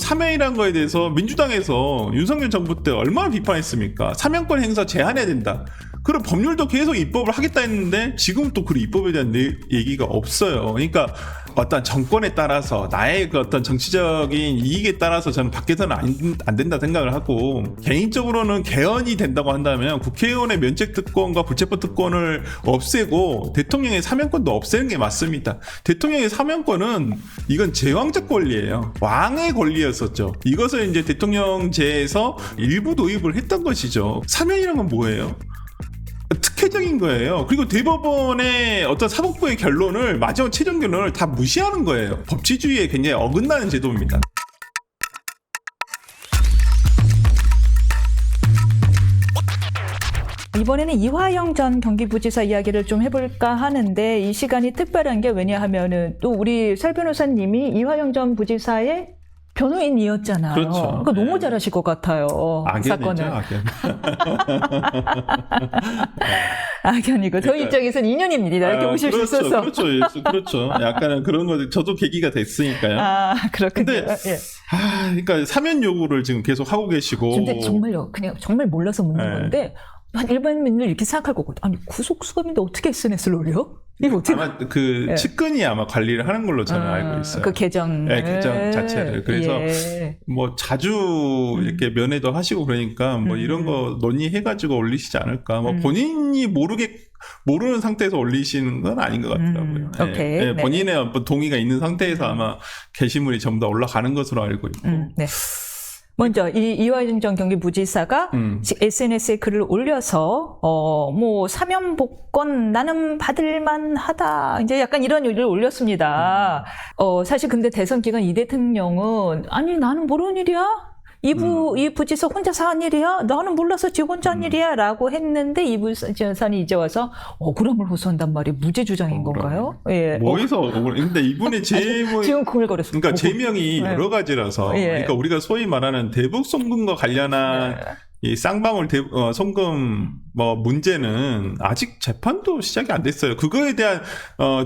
사면이란 거에 대해서 민주당에서 윤석열 정부 때 얼마나 비판했습니까? 사면권 행사 제한해야 된다. 그런 법률도 계속 입법을 하겠다 했는데 지금 또 그 입법에 대한 얘기가 없어요. 그러니까 어떤 정권에 따라서 나의 그 어떤 정치적인 이익에 따라서 저는 밖에서는 안 된다 생각을 하고, 개인적으로는 개헌이 된다고 한다면 국회의원의 면책특권과 불체포특권을 없애고 대통령의 사면권도 없애는 게 맞습니다. 대통령의 사면권은 이건 제왕적 권리예요. 왕의 권리였었죠. 이것을 이제 대통령제에서 일부 도입을 했던 것이죠. 사면이란 건 뭐예요? 특혜적인 거예요. 그리고 대법원의 어떤 사법부의 결론을, 마지막 최종 결론을 다 무시하는 거예요. 법치주의에 굉장히 어긋나는 제도입니다. 이번에는 이화영 전 경기부지사 이야기를 좀 해볼까 하는데, 이 시간이 특별한 게 왜냐하면은 또 우리 설 변호사님이 이화영 전 부지사의 변호인이었잖아요. 그렇죠. 그러니까 네. 너무 잘하실 것 같아요. 악연이죠, 사건을. 악연. 악연이고 저희 입장에서는 인연입니다. 이렇게 오실 그렇죠, 수 있어서. 그렇죠. 약간은 그런 거, 저도 계기가 됐으니까요. 그렇군요. 근데 예. 그러니까 사면 요구를 지금 계속 하고 계시고. 근데 정말요, 그냥 정말 몰라서 묻는 네. 건데, 한 일반인들 이렇게 생각할 거거든. 아니, 구속수감인데 어떻게 SNS를 올려? 이거 어떻게? 아마 그 예. 측근이 아마 관리를 하는 걸로 저는 알고 있어요. 그 계정. 네, 계정 자체를. 그래서 예. 뭐 자주 이렇게 면회도 하시고 그러니까 뭐 이런 거 논의해가지고 올리시지 않을까. 뭐 본인이 모르는 상태에서 올리시는 건 아닌 것 같더라고요. 예, 오케이. 예, 네. 본인의 어떤 동의가 있는 상태에서 아마 게시물이 전부 다 올라가는 것으로 알고 있고. 네. 먼저 이화영 전 경기부지사가 SNS에 글을 올려서 뭐 사면 복권 나는 받을만하다, 이제 약간 이런 일을 올렸습니다. 사실 근데 대선 기간 이 대통령은 아니 나는 모르는 일이야. 이 부지사 혼자서 한 일이야? 나는 몰라서 지 혼자 한 일이야? 라고 했는데 이 부지사는 이제 와서 억울함을 호소한단 말이 무죄 주장인 건가요? 예. 뭐에서 근데 이분의 제목 지금 구글거렸습니다. 그러니까 제명이 네. 여러 가지라서 예. 그러니까 우리가 소위 말하는 대북 송금과 관련한 이 쌍방울 송금 뭐 문제는 아직 재판도 시작이 안 됐어요. 그거에 대한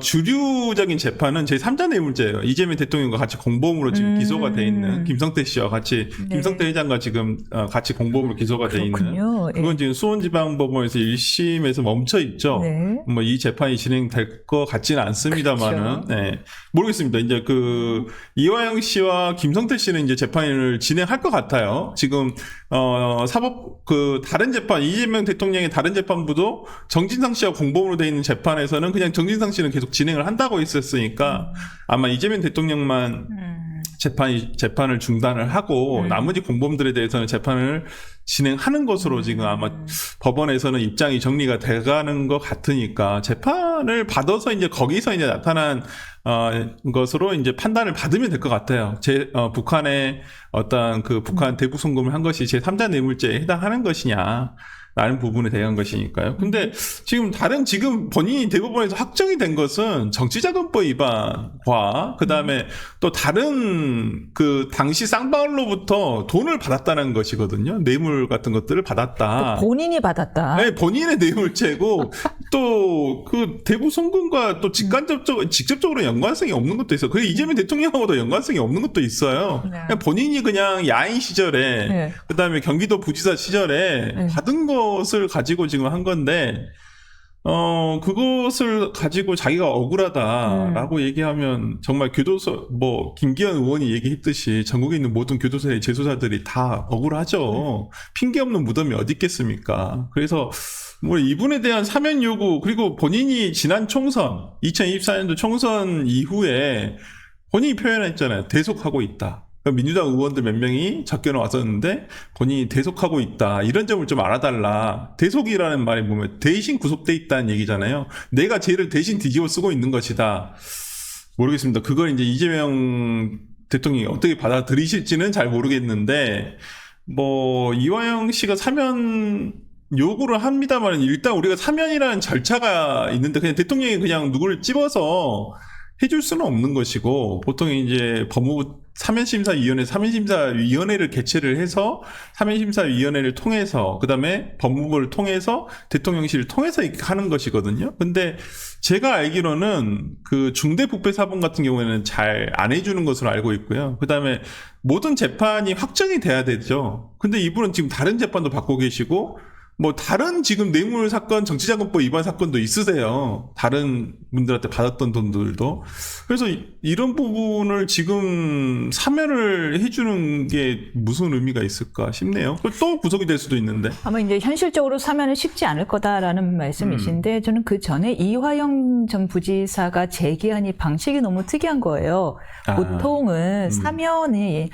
주류적인 재판은 제3자 뇌물죄예요. 이재명 대통령과 같이 공범으로 지금 기소가 돼 있는 김성태 씨와 같이 김성태 회장과 지금 같이 공범으로 기소가 돼 있는, 그렇군요. 그건 지금 수원지방법원에서 1심에서 멈춰 있죠. 네. 뭐 이 재판이 진행될 것 같지는 않습니다만은, 그렇죠. 네. 모르겠습니다. 이제 이화영 씨와 김성태 씨는 이제 재판을 진행할 것 같아요. 지금 사법 다른 재판, 이재명 대통령의 다른 재판부도 정진상 씨와 공범으로 돼 있는 재판에서는 그냥 정진상 씨는 계속 진행을 한다고 했었으니까 아마 이재명 대통령만 재판을 중단을 하고 나머지 공범들에 대해서는 재판을 진행하는 것으로 지금 아마 법원에서는 입장이 정리가 돼가는 것 같으니까 재판을 받아서 이제 거기서 이제 나타난 것으로 이제 판단을 받으면 될 것 같아요. 북한의 어떤 북한 대북 송금을 한 것이 제3자 뇌물죄에 해당하는 것이냐. 라는 부분에 대한 것이니까요. 근데 지금 본인이 대법원에서 확정이 된 것은 정치자금법 위반과 그 다음에 또 다른 당시 쌍방울로부터 돈을 받았다는 것이거든요. 뇌물 같은 것들을 받았다. 본인이 받았다. 네, 본인의 뇌물죄고 또 대북 송금과 또 직접적으로 연관성이 없는 것도 있어요. 그게 이재명 대통령하고도 연관성이 없는 것도 있어요. 네. 그냥 본인이 그냥 야인 시절에 네. 그 다음에 경기도 부지사 시절에 받은 것을 가지고 지금 한 건데, 그것을 가지고 자기가 억울하다라고 얘기하면 정말 교도소, 김기현 의원이 얘기했듯이 전국에 있는 모든 교도소의 재소자들이 다 억울하죠. 핑계 없는 무덤이 어디 있겠습니까? 그래서 이분에 대한 사면 요구, 그리고 본인이 지난 총선, 2024년도 총선 이후에 본인이 표현했잖아요. 대속하고 있다. 민주당 의원들 몇 명이 접견을 왔었는데 본인이 대속하고 있다. 이런 점을 좀 알아달라. 대속이라는 말이 보면 대신 구속돼 있다는 얘기잖아요. 내가 죄를 대신 뒤집어 쓰고 있는 것이다. 모르겠습니다. 그걸 이제 이재명 대통령이 어떻게 받아들이실지는 잘 모르겠는데, 이화영 씨가 사면 요구를 합니다만 일단 우리가 사면이라는 절차가 있는데 그냥 대통령이 그냥 누구를 찝어서 해줄 수는 없는 것이고, 보통 이제 법무부 사면심사위원회를 개최를 해서 사면심사위원회를 통해서 그 다음에 법무부를 통해서 대통령실을 통해서 이렇게 하는 것이거든요. 근데 제가 알기로는 그 중대부패사범 같은 경우에는 잘 안 해주는 것으로 알고 있고요. 그 다음에 모든 재판이 확정이 돼야 되죠. 근데 이분은 지금 다른 재판도 받고 계시고, 뭐 다른 지금 뇌물 사건, 정치자금법 위반 사건도 있으세요. 다른 분들한테 받았던 돈들도. 그래서 이런 부분을 지금 사면을 해주는 게 무슨 의미가 있을까 싶네요. 또 구속이 될 수도 있는데. 아마 이제 현실적으로 사면은 쉽지 않을 거다라는 말씀이신데 저는 그 전에 이화영 전 부지사가 제기한 이 방식이 너무 특이한 거예요. 보통은 사면을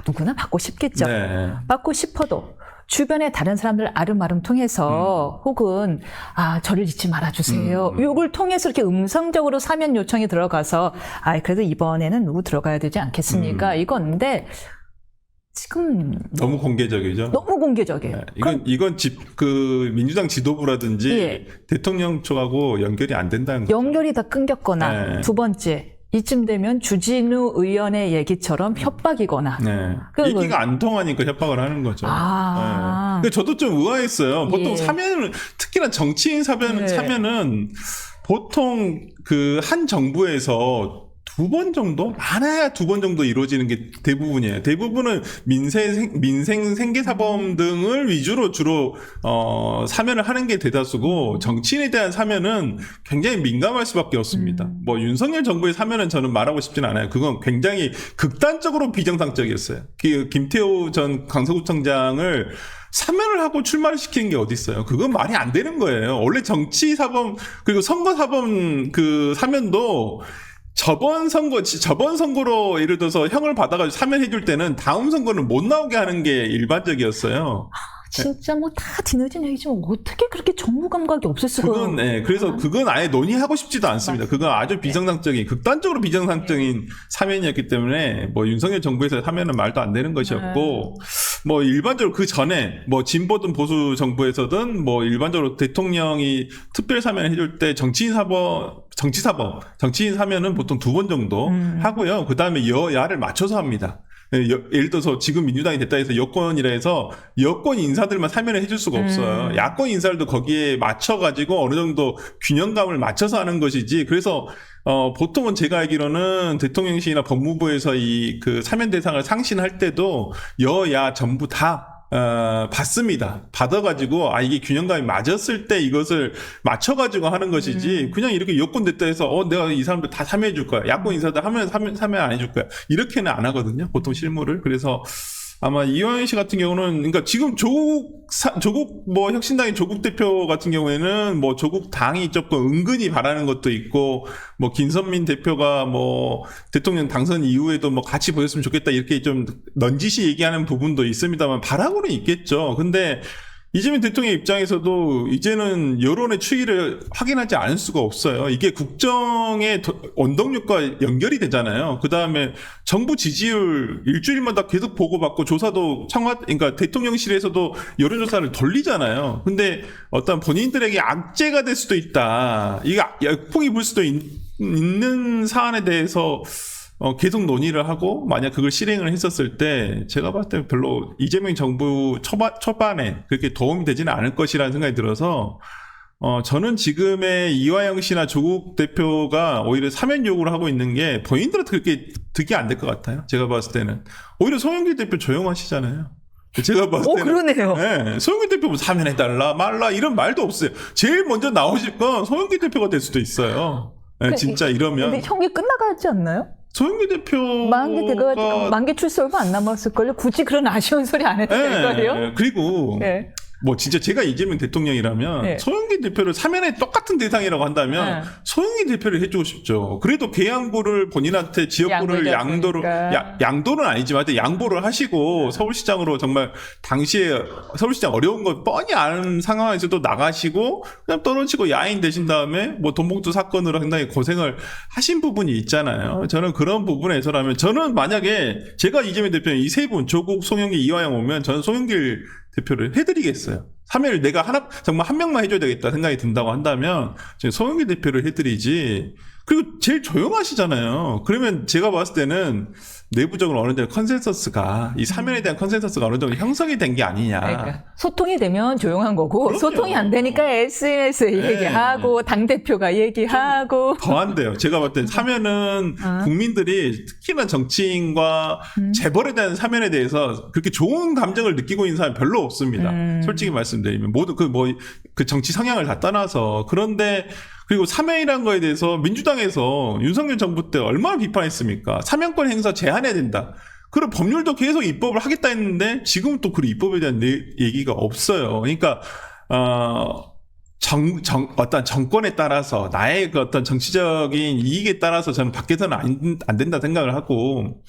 누구나 받고 싶겠죠. 네. 받고 싶어도 주변에 다른 사람들 아름아름 통해서 혹은 저를 잊지 말아주세요. 요걸 통해서 이렇게 음성적으로 사면 요청이 들어가서 그래도 이번에는 누구 들어가야 되지 않겠습니까? 이건데 지금 너무 공개적이죠. 너무 공개적이에요. 네. 이건 민주당 지도부라든지 대통령 쪽하고 연결이 안 된다는 거죠. 연결이 다 끊겼거나 두 번째 이쯤 되면 주진우 의원의 얘기처럼 협박이거나 얘기가 안 통하니까 협박을 하는 거죠. 근데 저도 좀 의아했어요. 보통 사면을 특히나 정치인 사면은 보통 그 한 정부에서 2번 정도? 많아야 2번 정도 이루어지는 게 대부분이에요. 대부분은 민생 생계사범 등을 위주로 주로, 사면을 하는 게 대다수고, 정치인에 대한 사면은 굉장히 민감할 수밖에 없습니다. 뭐, 윤석열 정부의 사면은 저는 말하고 싶진 않아요. 그건 굉장히 극단적으로 비정상적이었어요. 김태호 전 강서구청장을 사면을 하고 출마를 시키는 게 어디 있어요? 그건 말이 안 되는 거예요. 원래 정치사범, 그리고 선거사범 그 사면도 저번 선거로 예를 들어서 형을 받아가지고 사면해줄 때는 다음 선거는 못 나오게 하는 게 일반적이었어요. 진짜 뭐 다 뒤늦은 얘기지만 어떻게 그렇게 정무 감각이 없을 수가. 그래서 그건 아예 논의하고 싶지도 않습니다. 그건 아주 비정상적인, 극단적으로 비정상적인 사면이었기 때문에 뭐 윤석열 정부에서 사면은 말도 안 되는 것이었고, 뭐 일반적으로 그 전에 뭐 진보든 보수 정부에서든 뭐 일반적으로 대통령이 특별 사면을 해줄 때 정치인 사면은 보통 2번 정도 하고요. 그 다음에 여야를 맞춰서 합니다. 예를 들어서 지금 민주당이 됐다 해서 여권이라 해서 여권 인사들만 사면을 해줄 수가 없어요. 야권 인사들도 거기에 맞춰가지고 어느 정도 균형감을 맞춰서 하는 것이지. 그래서 보통은 제가 알기로는 대통령실이나 법무부에서 그 사면 대상을 상신할 때도 여야 전부 다 받습니다. 받아가지고, 이게 균형감이 맞았을 때 이것을 맞춰가지고 하는 것이지, 그냥 이렇게 여권 됐다 해서, 내가 이 사람들 다 사면해 줄 거야. 야권 인사들 사면 안 해줄 거야. 이렇게는 안 하거든요. 보통 실무를. 그래서 아마 이화영 씨 같은 경우는, 그러니까 지금 혁신당의 조국 대표 같은 경우에는 뭐 조국 당이 조금 은근히 바라는 것도 있고, 뭐 김선민 대표가 뭐 대통령 당선 이후에도 뭐 같이 보였으면 좋겠다 이렇게 좀 넌지시 얘기하는 부분도 있습니다만 바라고는 있겠죠. 근데 이재명 대통령 입장에서도 이제는 여론의 추이를 확인하지 않을 수가 없어요. 이게 국정의 원동력과 연결이 되잖아요. 그 다음에 정부 지지율 일주일마다 계속 보고받고 조사도 그러니까 대통령실에서도 여론조사를 돌리잖아요. 근데 어떤 본인들에게 악재가 될 수도 있다. 이게 역풍이 불 수도 있는 사안에 대해서 계속 논의를 하고 만약 그걸 실행을 했었을 때 제가 봤을 때 별로 이재명 정부 초반에 그렇게 도움이 되지는 않을 것이라는 생각이 들어서 저는 지금의 이화영 씨나 조국 대표가 오히려 사면 요구를 하고 있는 게 본인들한테 그렇게 득이 안 될 것 같아요. 제가 봤을 때는 오히려 송영길 대표 조용하시잖아요. 제가 봤을 때는 그러네요. 네, 송영길 대표 뭐 사면해달라 말라 이런 말도 없어요. 제일 먼저 나오실 건 송영길 대표가 될 수도 있어요. 네, 진짜 이러면. 근데 형이 끝나가지 않나요? 송영길 대표가 만기 출소 얼마 안 남았을걸요? 굳이 그런 아쉬운 소리 안 해도 될걸요? 그리고 뭐 진짜 제가 이재명 대통령이라면 송영길 대표를 사면에 똑같은 대상이라고 한다면 송영길 대표를 해주고 싶죠. 그래도 계양보를 본인한테 지역구를 양도는 아니지만 양보를 하시고 서울시장으로 정말 당시에 서울시장 어려운 거 뻔히 아는 상황에서도 나가시고 그냥 떨어지고 야인 되신 다음에 뭐 돈봉투 사건으로 상당히 고생을 하신 부분이 있잖아요. 저는 그런 부분에서라면 저는 만약에 제가 이재명 대표는 이 세 분 조국, 송영길, 이화영 오면 저는 송영길 대표를 해드리겠어요. 사면을 내가 정말 한 명만 해줘야 되겠다 생각이 든다고 한다면, 송영길 대표를 해드리지. 그리고 제일 조용하시잖아요. 그러면 제가 봤을 때는 내부적으로 어느 정도 컨센서스가 이 사면에 대한 컨센서스가 어느 정도 형성이 된 게 아니냐. 그러니까 소통이 되면 조용한 거고 그럼요. 소통이 안 되니까 SNS에 네. 얘기하고 당대표가 얘기하고 더 안 돼요. 제가 볼 때 사면은 국민들이 특히나 정치인과 재벌에 대한 사면에 대해서 그렇게 좋은 감정을 느끼고 있는 사람이 별로 없습니다. 솔직히 말씀드리면 모두 그 정치 성향을 다 떠나서. 그런데 그리고 사면이라는 거에 대해서 민주당에서 윤석열 정부 때 얼마나 비판했습니까? 사면권 행사 제한해야 된다. 그리고 법률도 계속 입법을 하겠다 했는데 지금 또 그 입법에 대한 얘기가 없어요. 그러니까 어떤 정권에 따라서 나의 그 어떤 정치적인 이익에 따라서 저는 밖에서는 안 된다 생각을 하고,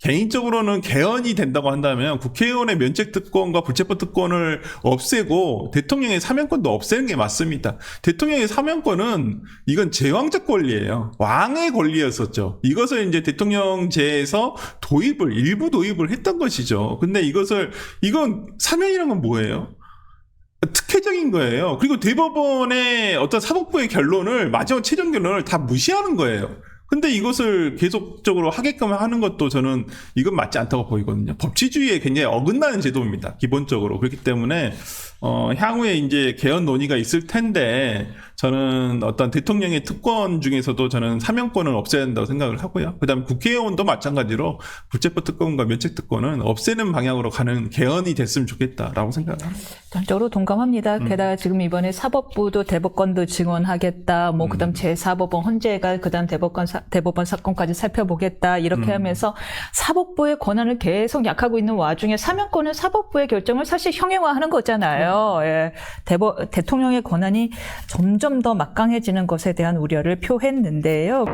개인적으로는 개헌이 된다고 한다면 국회의원의 면책특권과 불체포특권을 없애고 대통령의 사면권도 없애는 게 맞습니다. 대통령의 사면권은 이건 제왕적 권리예요. 왕의 권리였었죠. 이것을 이제 대통령제에서 일부 도입을 했던 것이죠. 근데 이건 사면이란 건 뭐예요? 특혜적인 거예요. 그리고 대법원의 어떤 사법부의 결론을, 마지막 최종 결론을 다 무시하는 거예요. 근데 이것을 계속적으로 하게끔 하는 것도 저는 이건 맞지 않다고 보이거든요. 법치주의에 굉장히 어긋나는 제도입니다. 기본적으로. 그렇기 때문에 향후에 이제 개헌 논의가 있을 텐데 저는 어떤 대통령의 특권 중에서도 저는 사면권을 없애야 된다고 생각을 하고요. 그다음에 국회의원도 마찬가지로 불체포 특권과 면책 특권은 없애는 방향으로 가는 개헌이 됐으면 좋겠다라고 생각을 합니다. 전적으로 동감합니다. 게다가 지금 이번에 사법부도 대법관도 증언하겠다. 뭐 그다음 제4법원 헌재가 그다음 대법원 사건까지 살펴보겠다. 이렇게 하면서 사법부의 권한을 계속 약하고 있는 와중에 사면권은 사법부의 결정을 사실 형용화하는 거잖아요. 예. 대통령의 권한이 점점 더 막강해지는 것에 대한 우려를 표했는데요.